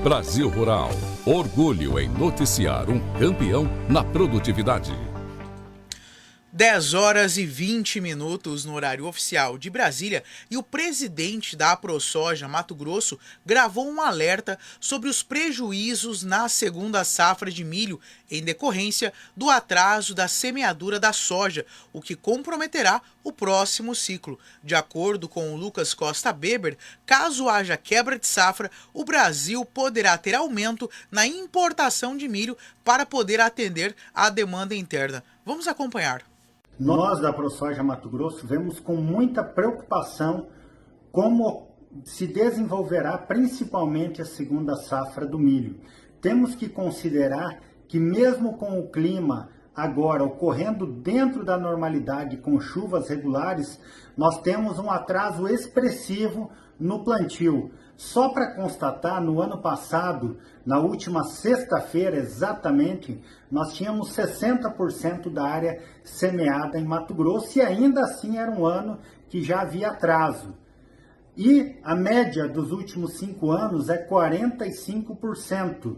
Brasil Rural, orgulho em noticiar um campeão na produtividade. 10 horas e 20 minutos no horário oficial de Brasília, e o presidente da AproSoja Mato Grosso gravou um alerta sobre os prejuízos na segunda safra de milho em decorrência do atraso da semeadura da soja, o que comprometerá o próximo ciclo. De acordo com o Lucas Costa Beber, caso haja quebra de safra, o Brasil poderá ter aumento na importação de milho para poder atender à demanda interna. Vamos acompanhar. Nós da AproSoja Mato Grosso vemos com muita preocupação como se desenvolverá principalmente a segunda safra do milho. Temos que considerar que mesmo com o clima agora ocorrendo dentro da normalidade com chuvas regulares, nós temos um atraso expressivo no plantio. Só para constatar, no ano passado, na última sexta-feira exatamente, nós tínhamos 60% da área semeada em Mato Grosso e ainda assim era um ano que já havia atraso. E a média dos últimos 5 anos é 45%.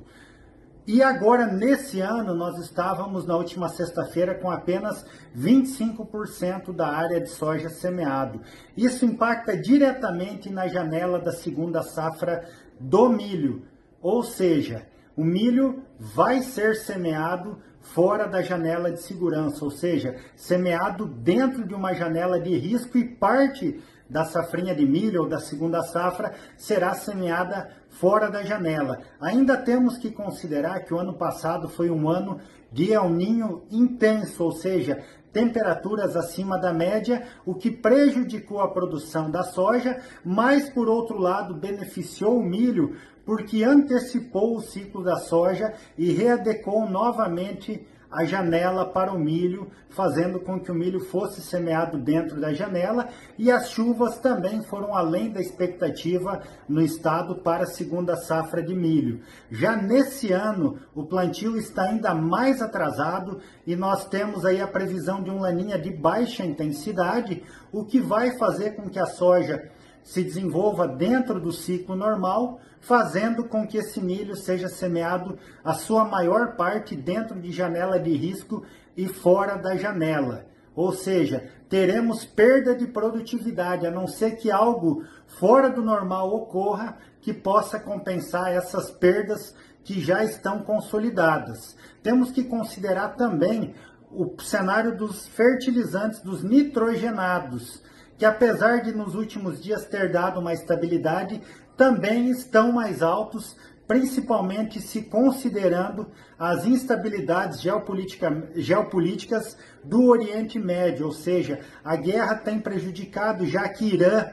E agora, nesse ano, nós estávamos na última sexta-feira com apenas 25% da área de soja semeado. Isso impacta diretamente na janela da segunda safra do milho. Ou seja, o milho vai ser semeado fora da janela de segurança, ou seja, semeado dentro de uma janela de risco, e parte da safrinha de milho ou da segunda safra será semeada fora da janela. Ainda temos que considerar que o ano passado foi um ano de El Niño intenso, ou seja, temperaturas acima da média, o que prejudicou a produção da soja, mas por outro lado beneficiou o milho, porque antecipou o ciclo da soja e readequou novamente a janela para o milho, fazendo com que o milho fosse semeado dentro da janela, e as chuvas também foram além da expectativa no estado para a segunda safra de milho. Já nesse ano, o plantio está ainda mais atrasado e nós temos aí a previsão de um laninha de baixa intensidade, o que vai fazer com que a soja se desenvolva dentro do ciclo normal, fazendo com que esse milho seja semeado a sua maior parte dentro de janela de risco e fora da janela. Ou seja, teremos perda de produtividade, a não ser que algo fora do normal ocorra que possa compensar essas perdas que já estão consolidadas. Temos que considerar também o cenário dos fertilizantes, dos nitrogenados, que apesar de nos últimos dias ter dado uma estabilidade, também estão mais altos, principalmente se considerando as instabilidades geopolíticas do Oriente Médio, ou seja, a guerra tem prejudicado, já que Irã,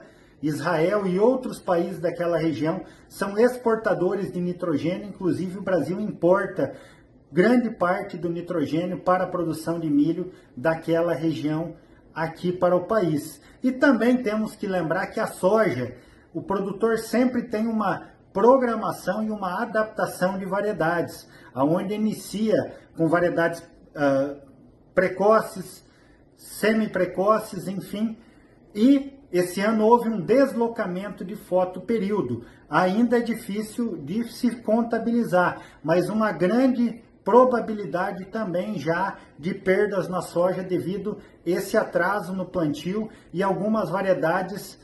Israel e outros países daquela região são exportadores de nitrogênio, inclusive o Brasil importa grande parte do nitrogênio para a produção de milho daquela região aqui para o país. E também temos que lembrar que a soja, o produtor sempre tem uma programação e uma adaptação de variedades, onde inicia com variedades precoces, semi-precoces, enfim, e esse ano houve um deslocamento de fotoperíodo. Ainda é difícil de se contabilizar, mas uma grande probabilidade também já de perdas na soja devido a esse atraso no plantio e algumas variedades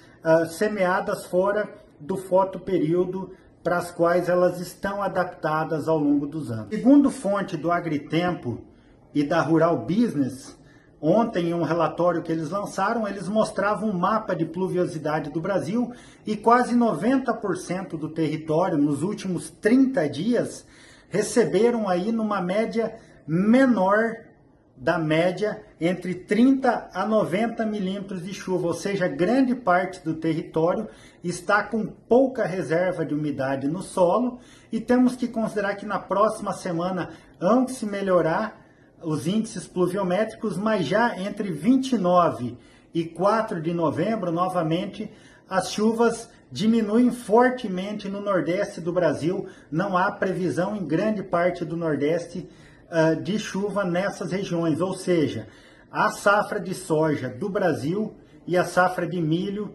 semeadas fora do fotoperíodo, para as quais elas estão adaptadas ao longo dos anos. Segundo fonte do Agritempo e da Rural Business, ontem em um relatório que eles lançaram, eles mostravam um mapa de pluviosidade do Brasil e quase 90% do território nos últimos 30 dias receberam aí numa média menor da média, entre 30 a 90 milímetros de chuva, ou seja, grande parte do território está com pouca reserva de umidade no solo, e temos que considerar que na próxima semana hão de se melhorar os índices pluviométricos, mas já entre 29 e 4 de novembro, novamente, as chuvas diminuem fortemente no Nordeste do Brasil. Não há previsão em grande parte do Nordeste de chuva nessas regiões, ou seja, a safra de soja do Brasil e a safra de milho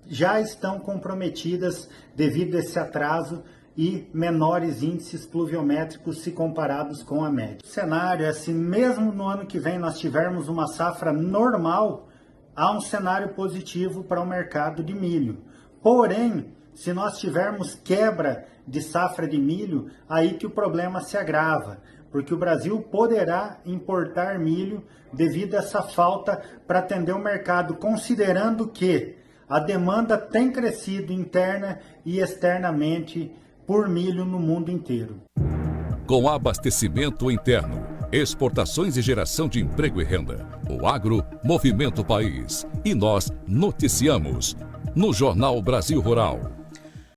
já estão comprometidas devido a esse atraso e menores índices pluviométricos se comparados com a média. O cenário é se mesmo no ano que vem nós tivermos uma safra normal, há um cenário positivo para o mercado de milho. Porém, se nós tivermos quebra de safra de milho, aí que o problema se agrava, porque o Brasil poderá importar milho devido a essa falta para atender o mercado, considerando que a demanda tem crescido interna e externamente por milho no mundo inteiro. Com abastecimento interno, exportações e geração de emprego e renda, o agro movimenta o país. E nós noticiamos no Jornal Brasil Rural.